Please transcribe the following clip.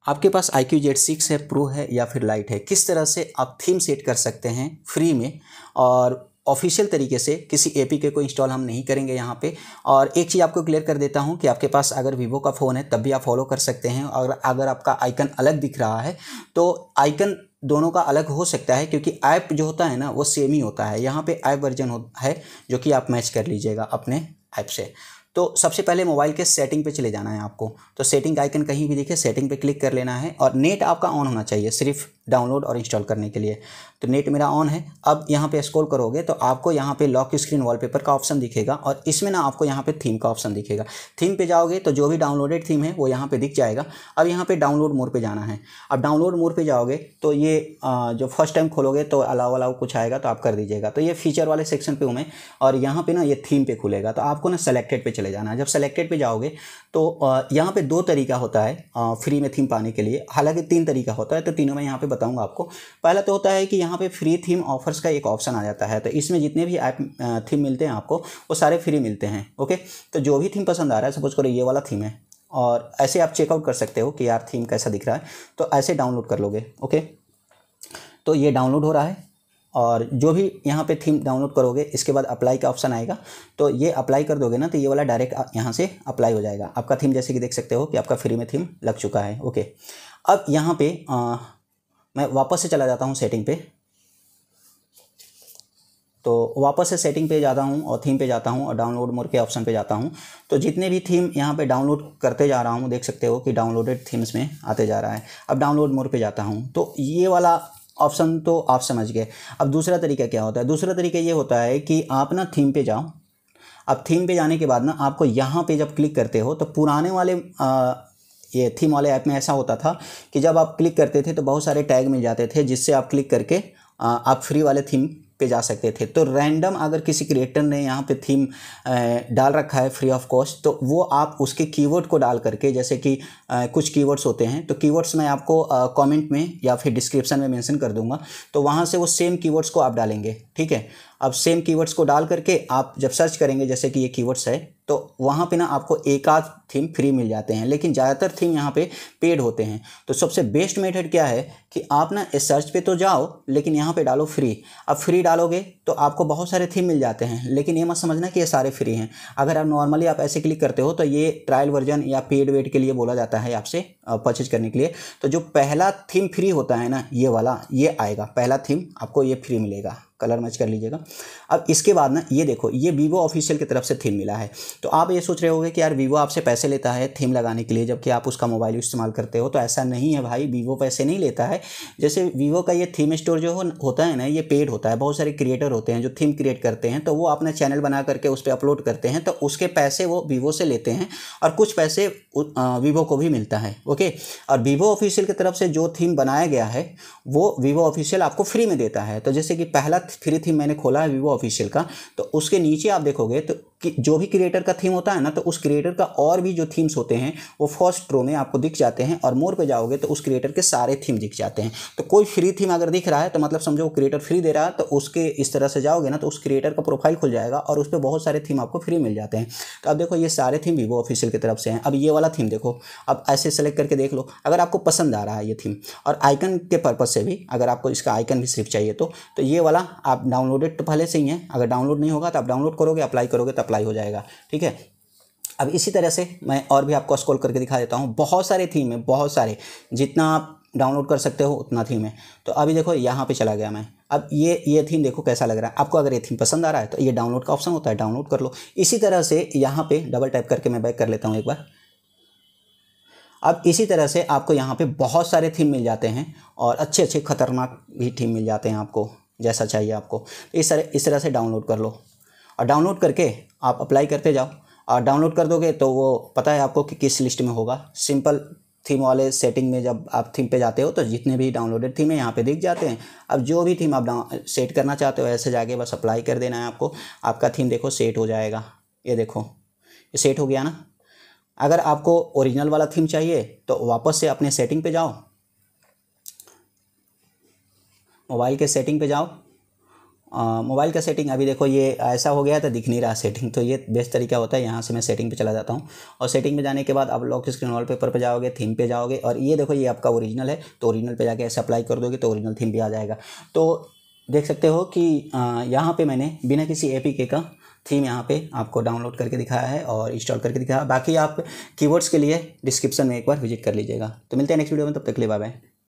आपके पास iQOO Z6 है, pro है या फिर लाइट है, किस तरह से आप थीम सेट कर सकते हैं फ्री में और ऑफिशियल तरीके से। किसी एपीके को इंस्टॉल हम नहीं करेंगे यहाँ पे। और एक चीज़ आपको क्लियर कर देता हूँ कि आपके पास अगर वीवो का फ़ोन है तब भी आप फॉलो कर सकते हैं। और अगर आपका आइकन अलग दिख रहा है तो आइकन दोनों का अलग हो सकता है, क्योंकि ऐप जो होता है ना वो सेम ही होता है। यहाँ पे ऐप वर्जन है जो कि आप मैच कर लीजिएगा अपने ऐप से। तो सबसे पहले मोबाइल के सेटिंग पे चले जाना है आपको। तो सेटिंग का आइकन कहीं भी दिखे सेटिंग पे क्लिक कर लेना है और नेट आपका ऑन होना चाहिए सिर्फ डाउनलोड और इंस्टॉल करने के लिए। तो नेट मेरा ऑन है। अब यहाँ पे स्क्रॉल करोगे तो आपको यहाँ पे लॉक स्क्रीन वॉलपेपर का ऑप्शन दिखेगा और इसमें ना आपको यहाँ पे थीम का ऑप्शन दिखेगा। थीम पे जाओगे तो जो भी डाउनलोडेड थीम है वो यहाँ पे दिख जाएगा। अब यहाँ पे डाउनलोड मोड पे जाना है। अब डाउनलोड मोड पे जाओगे तो ये जो फर्स्ट टाइम खोलोगे तो अलाउ अलाउ कुछ आएगा तो आप कर दीजिएगा। तो ये फीचर वाले सेक्शन पे हूँ मैं और यहाँ पे ना ये थीम पे खुलेगा। तो आपको ना सेलेक्टेड पे चले जाना है। जब सेलेक्टेड पे जाओगे तो यहाँ पे दो तरीका होता है फ्री में थीम पाने के लिए। हालांकि 3 तरीका होता है, तो तीनों मैं यहाँ पे बताऊंगा आपको। पहला तो होता है कि यहाँ पे फ्री थीम ऑफर्स का एक ऑप्शन आ जाता है। तो इसमें जितने भी ऐप थीम मिलते हैं आपको वो सारे फ्री मिलते हैं। ओके, तो जो भी थीम पसंद आ रहा है, सपोज करो ये वाला थीम है और ऐसे आप चेकआउट कर सकते हो कि यार थीम कैसा दिख रहा है, तो ऐसे डाउनलोड कर लोगे। ओके, तो ये डाउनलोड हो रहा है और जो भी यहाँ पे थीम डाउनलोड करोगे इसके बाद अप्लाई का ऑप्शन आएगा। तो ये अप्लाई कर दोगे ना तो ये वाला डायरेक्ट यहाँ से अप्लाई हो जाएगा। आपका थीम जैसे कि देख सकते हो कि आपका फ्री में थीम लग चुका है। ओके, अब यहाँ पे मैं वापस से चला जाता हूँ सेटिंग पे। तो वापस से सेटिंग पे जाता हूँ और थीम पे जाता हूँ और डाउनलोड मोड के ऑप्शन पे जाता हूँ। तो जितने भी थीम यहाँ पे डाउनलोड करते जा रहा हूँ, देख सकते हो कि डाउनलोडेड थीम्स में आते जा रहा है। अब डाउनलोड मोड पे जाता हूँ तो ये वाला ऑप्शन तो आप समझ गए। अब दूसरा तरीका क्या होता है? दूसरा तरीका ये होता है कि आप ना थीम पे जाओ। अब थीम पे जाने के बाद ना आपको यहाँ पे जब क्लिक करते हो तो पुराने वाले ये थीम वाले ऐप में ऐसा होता था कि जब आप क्लिक करते थे तो बहुत सारे टैग मिल जाते थे जिससे आप क्लिक करके आप फ्री वाले थीम पे जा सकते थे। तो रैंडम अगर किसी क्रिएटर ने यहाँ पे थीम डाल रखा है फ्री ऑफ कॉस्ट, तो वो आप उसके कीवर्ड को डाल करके, जैसे कि कुछ कीवर्ड्स होते हैं, तो कीवर्ड्स मैं आपको कमेंट में या फिर डिस्क्रिप्शन में मेंशन कर दूंगा। तो वहाँ से वो सेम कीवर्ड्स को आप डालेंगे। ठीक है, अब सेम कीवर्ड्स को डाल करके आप जब सर्च करेंगे, जैसे कि ये कीवर्ड्स है, तो वहाँ पे ना आपको एक आध थीम फ्री मिल जाते हैं, लेकिन ज़्यादातर थीम यहाँ पे पेड होते हैं। तो सबसे बेस्ट मेथड क्या है कि आप ना इस सर्च पे तो जाओ लेकिन यहाँ पे डालो फ्री। अब फ्री डालोगे तो आपको बहुत सारे थीम मिल जाते हैं, लेकिन ये मत समझना कि ये सारे फ्री हैं। अगर आप नॉर्मली आप ऐसे क्लिक करते हो तो ये ट्रायल वर्जन या पेड वेड के लिए बोला जाता है आपसे परचेज करने के लिए। तो जो पहला थीम फ्री होता है ना, ये वाला ये आएगा, पहला थीम आपको ये फ्री मिलेगा। कलर मैच कर लीजिएगा। अब इसके बाद ना ये देखो, ये वीवो ऑफिशियल की तरफ से थीम मिला है। तो आप ये सोच रहे होगे कि यार वीवो आपसे पैसे लेता है थीम लगाने के लिए, जबकि आप उसका मोबाइल इस्तेमाल करते हो। तो ऐसा नहीं है भाई, वीवो पैसे नहीं लेता है। जैसे वीवो का ये थीम स्टोर जो होता है ना, ये पेड होता है। बहुत सारे क्रिएटर होते हैं जो थीम क्रिएट करते हैं, तो वो अपना चैनल बना करके उस पर अपलोड करते हैं, तो उसके पैसे वो वीवो से लेते हैं और कुछ पैसे वीवो को भी मिलता है। ओके, और वीवो ऑफिशियल की तरफ से जो थीम बनाया गया है वो वीवो ऑफिशियल आपको फ्री में देता है। तो जैसे कि पहला फ्री थीम मैंने खोला है वीवो ऑफिशियल का, तो उसके नीचे आप देखोगे तो कि जो भी क्रिएटर का थीम होता है ना, तो उस क्रिएटर का और भी जो थीम्स होते हैं वो फर्स्ट रो में आपको दिख जाते हैं। और मोर पे जाओगे तो उस क्रिएटर के सारे थीम दिख जाते हैं। तो कोई फ्री थीम अगर दिख रहा है तो मतलब समझो वो क्रिएटर फ्री दे रहा है, तो उसके इस तरह से जाओगे ना तो उस क्रिएटर का प्रोफाइल खुल जाएगा और उस पर बहुत सारे थीम आपको फ्री मिल जाते हैं। तो अब देखो ये सारे थीम वीवो ऑफिशियल की तरफ से हैं। अब ये वाला थीम देखो, अब ऐसे सेलेक्ट करके देख लो अगर आपको पसंद आ रहा है ये थीम। और आइकन के पर्पज से भी, अगर आपको इसका आइकन भी सिर्फ चाहिए तो ये वाला आप डाउनलोडेड तो पहले से ही है। अगर डाउनलोड नहीं होगा तो आप डाउनलोड करोगे, अप्लाई करोगे तो अप्लाई हो जाएगा। ठीक है, अब इसी तरह से मैं और भी आपको स्क्रॉल करके दिखा देता हूँ। बहुत सारे थीम है, बहुत सारे, जितना आप डाउनलोड कर सकते हो उतना थीम है। तो अभी देखो यहाँ पे चला गया मैं। अब ये थीम देखो कैसा लग रहा है आपको। अगर ये थीम पसंद आ रहा है तो ये डाउनलोड का ऑप्शन होता है, डाउनलोड कर लो। इसी तरह से यहाँ पे डबल टैप करके मैं बैक कर लेता हूँ एक बार। अब इसी तरह से आपको यहाँ पे बहुत सारे थीम मिल जाते हैं और अच्छे अच्छे खतरनाक भी थीम मिल जाते हैं आपको, जैसा चाहिए आपको। इस तरह से डाउनलोड कर लो और डाउनलोड करके आप अप्लाई करते जाओ। और डाउनलोड कर दोगे तो वो पता है आपको कि किस लिस्ट में होगा। सिंपल थीम वाले सेटिंग में जब आप थीम पे जाते हो तो जितने भी डाउनलोडेड थीम है यहाँ पे दिख जाते हैं। अब जो भी थीम आप सेट करना चाहते हो ऐसे जाके बस अप्लाई कर देना है आपको। आपका थीम देखो सेट हो जाएगा। ये देखो ये सेट हो गया ना। अगर आपको ओरिजिनल वाला थीम चाहिए तो वापस से अपने सेटिंग पे जाओ, मोबाइल के सेटिंग पे जाओ मोबाइल का सेटिंग अभी देखो ये ऐसा हो गया था, दिख नहीं रहा सेटिंग। तो ये बेस्ट तरीका होता है, यहाँ से मैं सेटिंग पे चला जाता हूँ और सेटिंग पे जाने के बाद आप लॉक स्क्रीन वॉलपेपर पे जाओगे, थीम पे जाओगे और ये देखो ये आपका ओरिजिनल है, तो ओरिजिनल पे जाके ऐसे अप्लाई कर दोगे तो ओरिजिनल थीम भी आ जाएगा। तो देख सकते हो कि यहाँ पे मैंने बिना किसी एपीके का थीम यहाँ पे आपको डाउनलोड करके दिखाया है और इंस्टॉल करके दिखाया। बाकी आप कीवर्ड्स के लिए डिस्क्रिप्शन में एक बार विजिट कर लीजिएगा। तो मिलते हैं नेक्स्ट वीडियो में, तब तक के लिए बाय बाय।